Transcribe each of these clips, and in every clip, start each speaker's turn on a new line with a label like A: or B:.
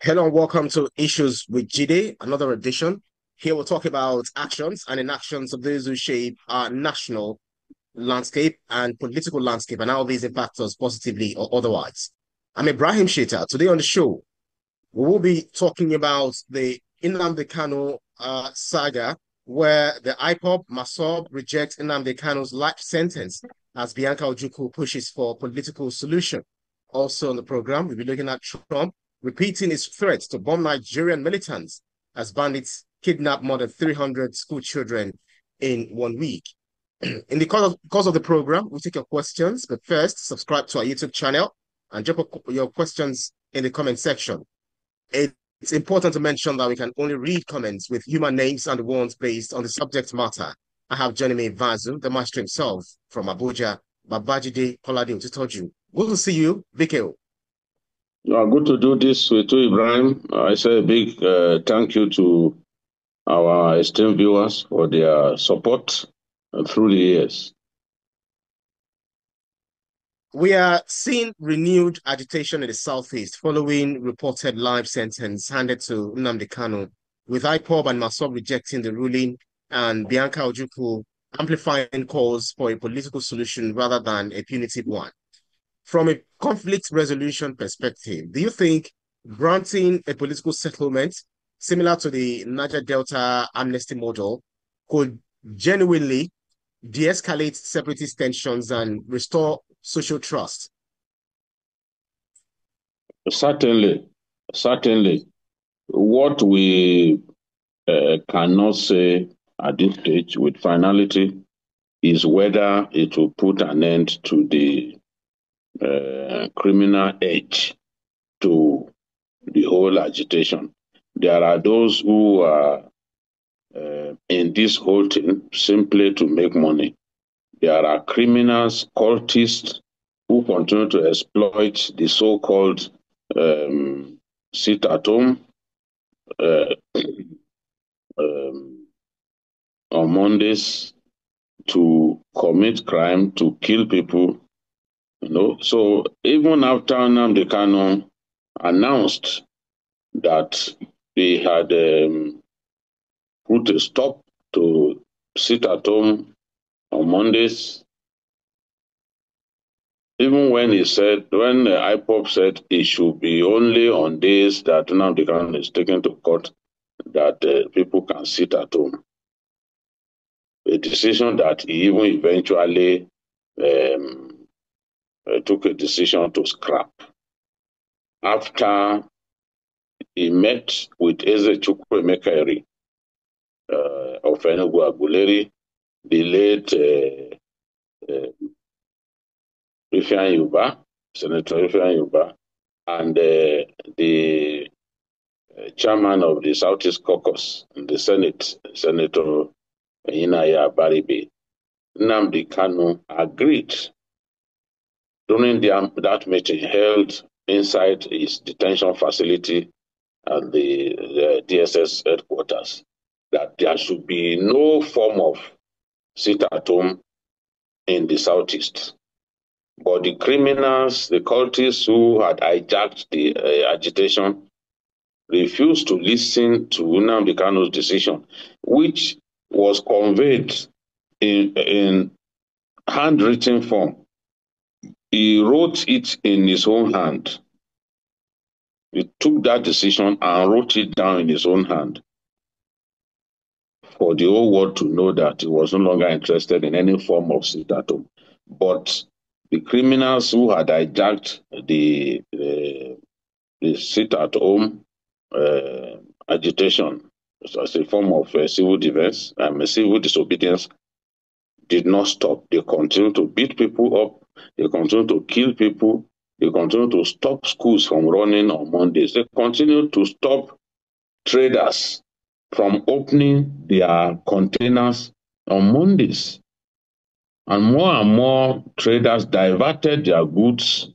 A: Hello and welcome to Issues with GD, another edition. Here we'll talk about actions and inactions of those who shape our national landscape and political landscape and how these impact us positively or otherwise. I'm Ibrahim Shita. Today on the show, we will be talking about the Nnamdi Kanu saga, where the IPOB MASSOB rejects Nnamdi Kanu's life sentence as Bianca Ojukwu pushes for political solution. Also on the program, we'll be looking at Trump repeating his threats to bomb Nigerian militants as bandits kidnap more than 300 school children in 1 week. In the course of the program, we'll take your questions, but first, subscribe to our YouTube channel and drop your questions in the comment section. It's important to mention that we can only read comments with human names and the ones based on the subject matter. I have joining me Vazu, the master himself from Abuja, Babajide Kolade Otitoju. Good to see you, BKO.
B: Good to do this with you, Ibrahim. I say a big thank you to our esteemed viewers for their support through the years.
A: We are seeing renewed agitation in the southeast following reported life sentence handed to Nnamdi Kanu, with IPOB and MASSOB rejecting the ruling and Bianca Ojukwu amplifying calls for a political solution rather than a punitive one. From a conflict resolution perspective, do you think granting a political settlement similar to the Niger Delta amnesty model could genuinely de-escalate separatist tensions and restore social trust?
B: Certainly. What we cannot say at this stage with finality is whether it will put an end to the criminal edge to the whole agitation. There are those who are in this whole thing simply to make money. There are criminals, cultists who continue to exploit the so-called sit-at-home on Mondays to commit crime, to kill people. So even after Nnamdi Kanu announced that they had put a stop to sit at home on Mondays, even when the IPOB said it should be only on days that Nnamdi Kanu is taken to court that people can sit at home. A decision that he even eventually took a decision to scrap after he met with Eze Chukwuemeka of Enugu Aguleri, the late Senator Ifeanyi Ubah, and the chairman of the Southeast Caucus in the Senate, Senator Inaya Baribe. Nnamdi Kanu agreed during that meeting held inside his detention facility at the DSS headquarters that there should be no form of sit-at-home in the Southeast. But the criminals, the cultists who had hijacked the agitation refused to listen to Nnamdi Kanu's decision, which was conveyed in handwritten form. He wrote it in his own hand. He took that decision and wrote it down in his own hand for the whole world to know that he was no longer interested in any form of sit-at-home. But the criminals who had hijacked the sit-at-home agitation as a form of civil defense, civil disobedience, did not stop. They continued to beat people up. They continued to kill people. They continued to stop schools from running on Mondays. They continued to stop traders from opening their containers on Mondays. And more traders diverted their goods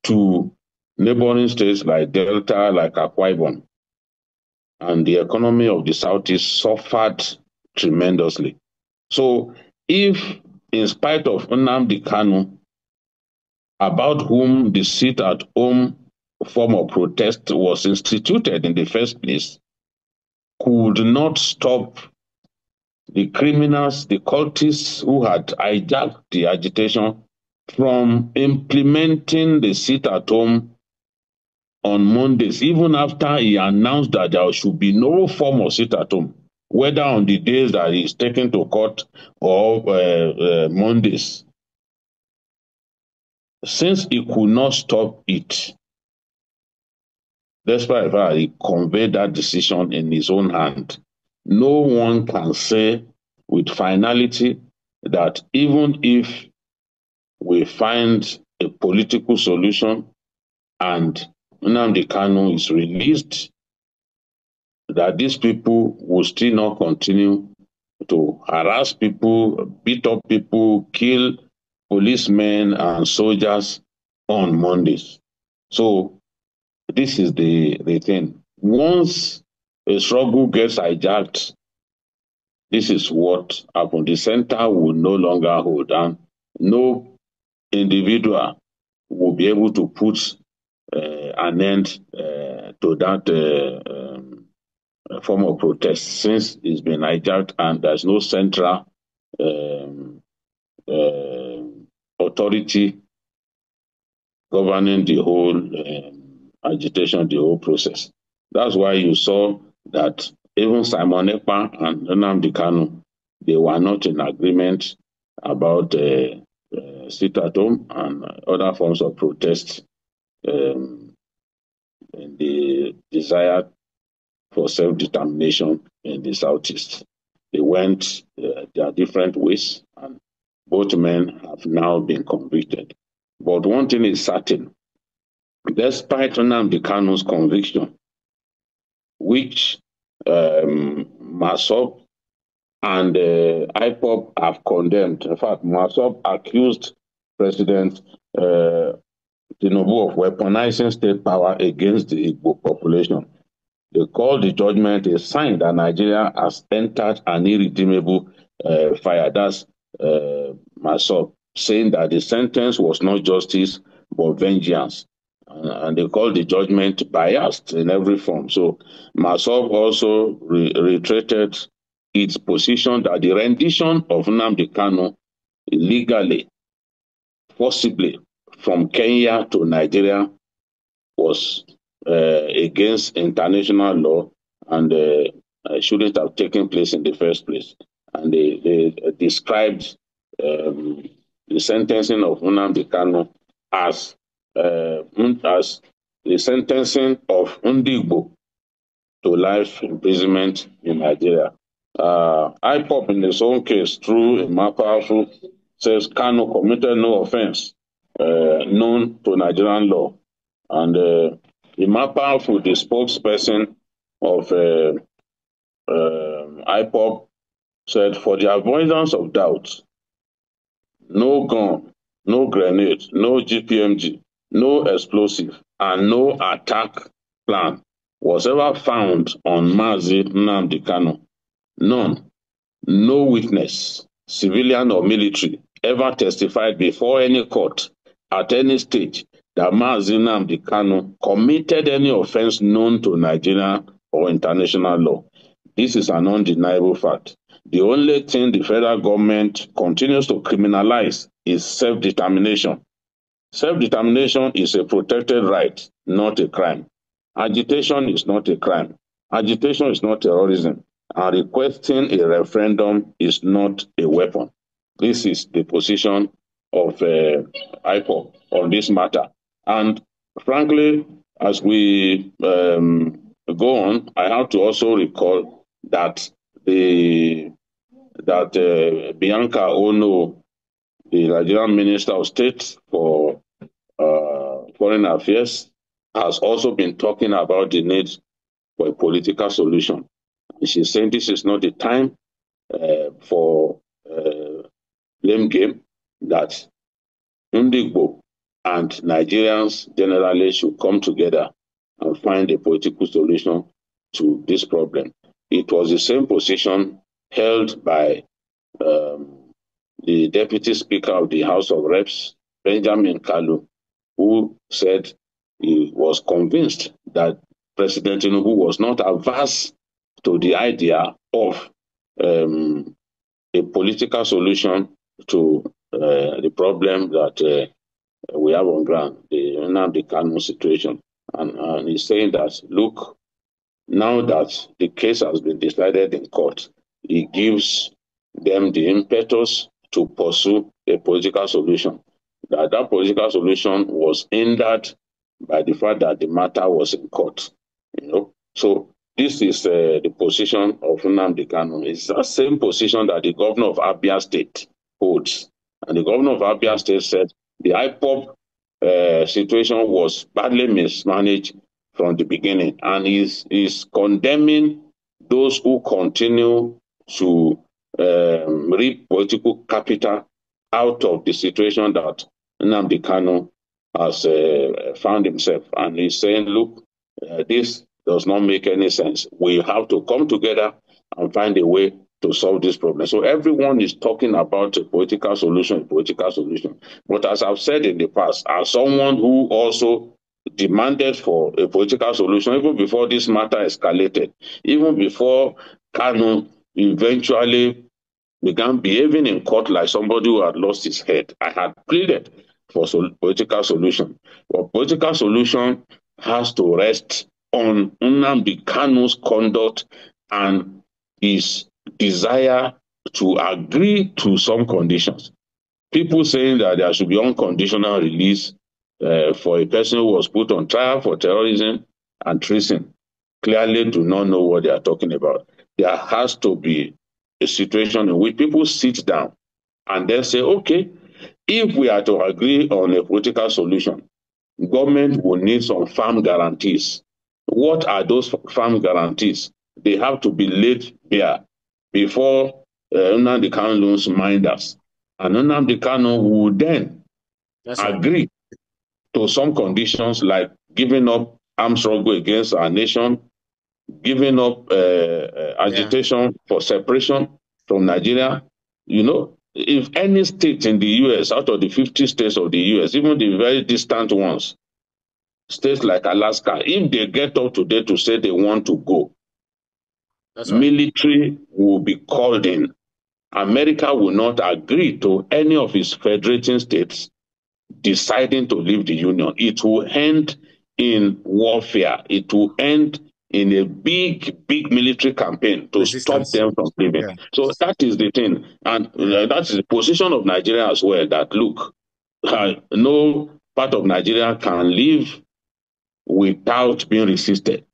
B: to neighboring states like Delta, like Akwa Ibom. And the economy of the Southeast suffered tremendously. So if, in spite of Nnamdi Kanu, about whom the sit-at-home form of protest was instituted in the first place could not stop the criminals, the cultists who had hijacked the agitation from implementing the sit-at-home on Mondays, even after he announced that there should be no form of sit-at-home, whether on the days that he's taken to court or Mondays. Since he could not stop it, despite the fact he conveyed that decision in his own hand, no one can say with finality that even if we find a political solution and Nnamdi Kanu is released, that these people will still not continue to harass people, beat up people, kill policemen and soldiers on Mondays. So this is the thing. Once a struggle gets hijacked, this is what happened. The center will no longer hold, and no individual will be able to put an end to that form of protest, since it's been hijacked and there's no central um, uh, authority governing the whole agitation, the whole process. That's why you saw that even Simon Ekpa and Nnamdi Kanu, they were not in agreement about sit-at-home and other forms of protest, and the desire for self-determination in the Southeast. They went their different ways, and both men have now been convicted. But one thing is certain, despite Nnamdi Kanu's conviction, which MASSOB and IPOB have condemned. In fact, MASSOB accused President Tinubu of weaponizing state power against the Igbo population. They called the judgment a sign that Nigeria has entered an irredeemable fire. That's MASSOB, saying that the sentence was not justice but vengeance. And they called the judgment biased in every form. So MASSOB also reiterated its position that the rendition of Nnamdi Kanu illegally, forcibly from Kenya to Nigeria was against international law and shouldn't have taken place in the first place. And they described the sentencing of Nnamdi Kanu as the sentencing of Ndigbo to life imprisonment in Nigeria. IPOP, in his own case, through a powerful, says Kanu committed no offense known to Nigerian law. And Powerful, the spokesperson of IPOP, said, for the avoidance of doubt, no gun, no grenade, no GPMG, no explosive, and no attack plan was ever found on Mazi Nnamdi Kanu. None. No witness, civilian or military, ever testified before any court at any stage that Mazi Nnamdi Kanu committed any offense known to Nigerian or international law. This is an undeniable fact. The only thing the federal government continues to criminalize is self-determination. Self-determination is a protected right, not a crime. Agitation is not a crime. Agitation is not terrorism. And requesting a referendum is not a weapon. This is the position of IPOB on this matter. And frankly, as we go on, I have to also recall that Bianca Ono, the Nigerian Minister of State for Foreign Affairs, has also been talking about the need for a political solution. She's saying this is not the time for blame game, that Ndigbo and Nigerians generally should come together and find a political solution to this problem. It was the same position held by the Deputy Speaker of the House of Reps, Benjamin Kalu, who said he was convinced that President Tinubu was not averse to the idea of a political solution to the problem that we have on ground, the Nnamdi Kanu situation. And he's saying that, look, now that the case has been decided in court, it gives them the impetus to pursue a political solution. That political solution was hindered by the fact that the matter was in court. So this is the position of Nnamdi Kanu. It's the same position that the governor of Abia State holds. And the governor of Abia State said the IPOB situation was badly mismanaged from the beginning, and is condemning those who continue to reap political capital out of the situation that Nnamdi Kanu has found himself. And he's saying, look, this does not make any sense. We have to come together and find a way to solve this problem. So everyone is talking about a political solution. But as I've said in the past, as someone who also demanded for a political solution even before this matter escalated, even before Kanu eventually began behaving in court like somebody who had lost his head, I had pleaded for political solution. But political solution has to rest on Nnamdi Kanu's conduct and his desire to agree to some conditions. People saying that there should be unconditional release for a person who was put on trial for terrorism and treason clearly do not know what they are talking about. There has to be a situation in which people sit down and then say, okay, if we are to agree on a political solution, government will need some firm guarantees. What are those firm guarantees? They have to be laid bare before Nnamdi Kanu's minders. And Nnamdi Kanu will then agree to some conditions like giving up armed struggle against our nation, giving up agitation for separation from Nigeria. If any state in the US, out of the 50 states of the US, even the very distant ones, states like Alaska, if they get up today to say they want to go, military will be called in. America will not agree to any of its federating states deciding to leave the Union. It will end in warfare. It will end in a big military campaign to stop them from leaving. Yeah. So that is the thing. And that is the position of Nigeria as well, that look, no part of Nigeria can live without being resisted.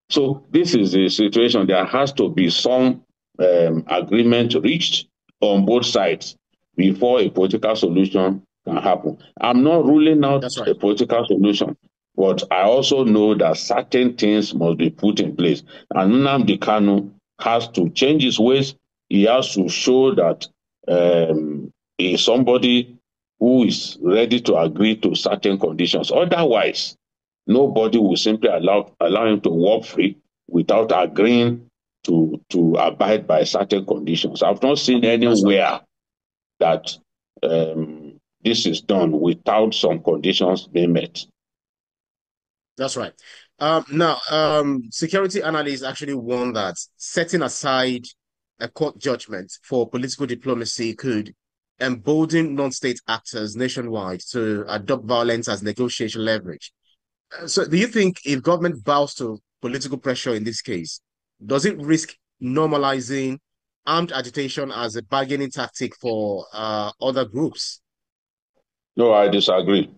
B: So this is the situation. There has to be some agreement reached on both sides before a political solution can happen. I'm not ruling out a political solution, but I also know that certain things must be put in place. And Nnamdi Kanu has to change his ways. He has to show that he is somebody who is ready to agree to certain conditions. Otherwise, nobody will simply allow him to walk free without agreeing to abide by certain conditions. I've not seen anywhere that this is done without some conditions being met.
A: That's right. Now, security analysts actually warn that setting aside a court judgment for political diplomacy could embolden non-state actors nationwide to adopt violence as negotiation leverage. So do you think if government bows to political pressure in this case, does it risk normalizing armed agitation as a bargaining tactic for other groups?
B: No, I disagree.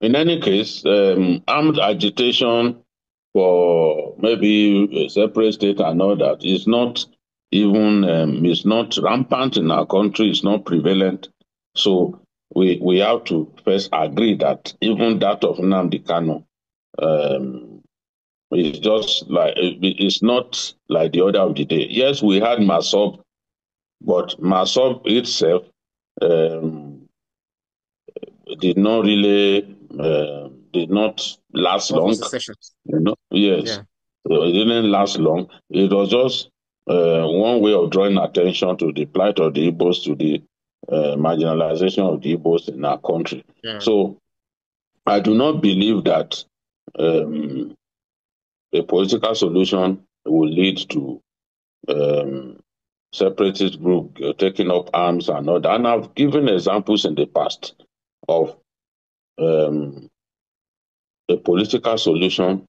B: In any case, armed agitation for maybe a separate state and all that is not even, it's not rampant in our country, it's not prevalent. So we have to first agree that even that of Nnamdi Kanu is just like, it's not like the order of the day. Yes, we had MASSOB, but MASSOB itself did not really did not last long. Yes, yeah. It didn't last long. It was just one way of drawing attention to the plight of the Igbos, to the marginalization of the Igbos in our country. Yeah. So I do not believe that um, a political solution will lead to um, separatist group taking up arms and all that. And I've given examples in the past of um, a political solution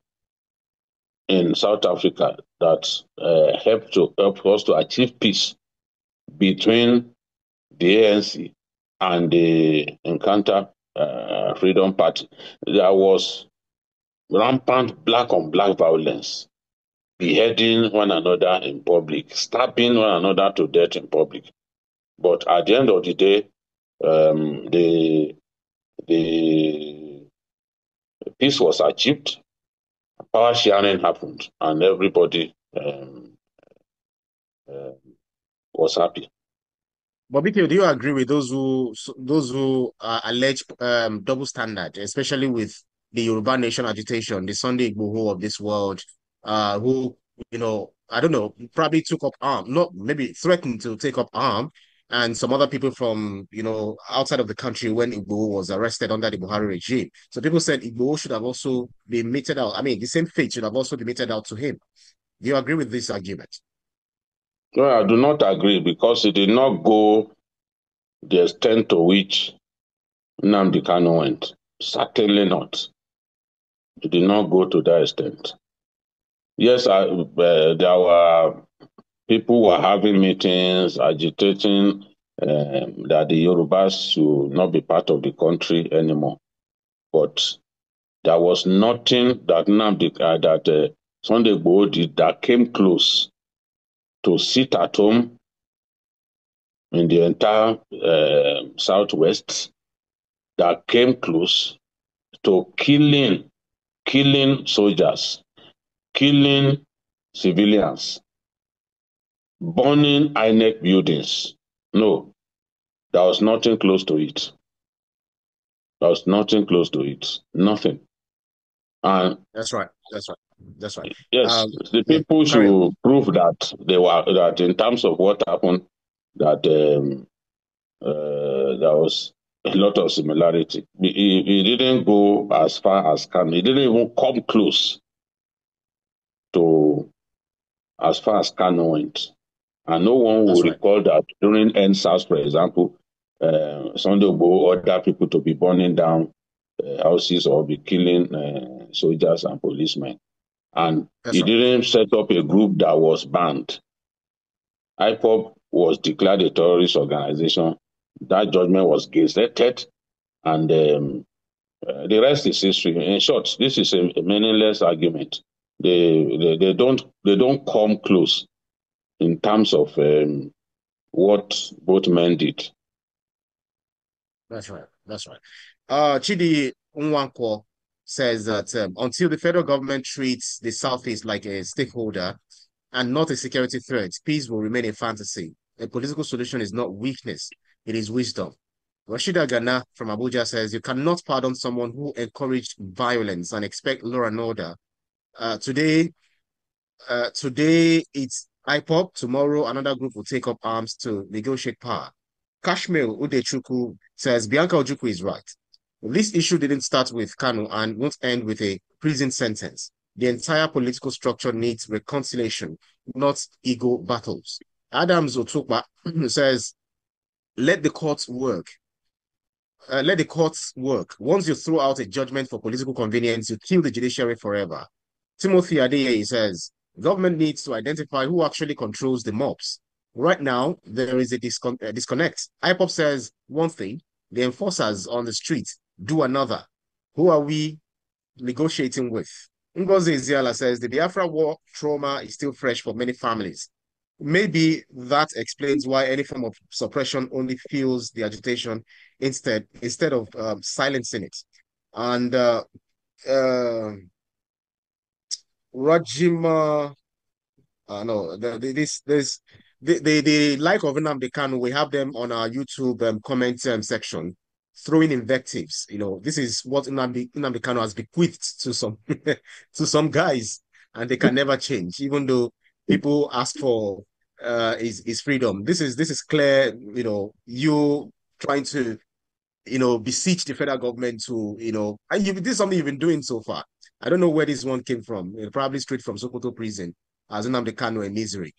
B: in South Africa that help us to achieve peace between the ANC and the Encounter Freedom Party. There was rampant black on black violence, beheading one another in public, stabbing one another to death in public. But at the end of the day, the peace was achieved, power sharing happened, and everybody uh, was happy.
A: But Biko, do you agree with those who allege double standard, especially with the Yoruba Nation agitation, the Sunday Igboho of this world, who I don't know, probably took up arm, not maybe threatened to take up arm, and some other people from outside of the country when Igboho was arrested under the Buhari regime. So people said Igboho should have also been meted out. I mean, the same fate should have also been meted out to him. Do you agree with this argument?
B: No, I do not agree because it did not go the extent to which Nnamdi Kanu went. Certainly not. It did not go to that extent. Yes, there were people were having meetings, agitating that the Yorubas should not be part of the country anymore. But there was nothing that Sunday Igboho did that came close to sit at home in the entire Southwest, that came close to killing soldiers, killing civilians, burning INEC buildings. No, there was nothing close to it. There was nothing close to it. Nothing. And
A: That's right. That's right. That's right.
B: yes,
A: Um,
B: the
A: yeah,
B: people
A: carry on.
B: should prove that that in terms of what happened, that there was a lot of similarity. He didn't go as far as Kanu. He didn't even come close to as far as Kanu went. And no one will
A: That's right.
B: recall that during NSAS, for example, Sunday Igboho ordered people to be burning down houses or be killing soldiers and policemen. And
A: That's
B: he
A: right.
B: didn't set up a group that was banned. IPOB was declared a terrorist organization. That judgment was gazetted, and the rest is history. In short, this is a meaningless argument. They don't come close in terms of what both men did.
A: That's right. That's right. Chidi Nwankwo says that until the federal government treats the Southeast like a stakeholder and not a security threat, peace will remain a fantasy. A political solution is not weakness, it is wisdom. Rashida Ghana from Abuja says you cannot pardon someone who encouraged violence and expect law and order. Today it's IPOB. Tomorrow another group will take up arms to negotiate power. Kashmir Udechukwu says Bianca Ojukwu is right. This issue didn't start with Kanu and won't end with a prison sentence. The entire political structure needs reconciliation, not ego battles. Adams Otukba says, let the courts work. Let the courts work. Once you throw out a judgment for political convenience, you kill the judiciary forever. Timothy Adeye says, government needs to identify who actually controls the mobs. Right now, there is a disconnect. IPOP says one thing, the enforcers on the street do another. Who are we negotiating with? Ngozi Iziala says the Biafra war trauma is still fresh for many families. Maybe that explains why any form of suppression only fuels the agitation instead of silencing it. And Rajima, no, the like of Nnamdi Kanu, we have them on our YouTube comment section, throwing invectives. This is what Nnamdi Kanu has bequeathed to some to some guys, and they can never change, even though people ask for his freedom. This is clear. You trying to beseech the federal government to, and this is something you've been doing so far. I don't know where this one came from. Probably straight from Sokoto prison, as Nnamdi Kanu in misery.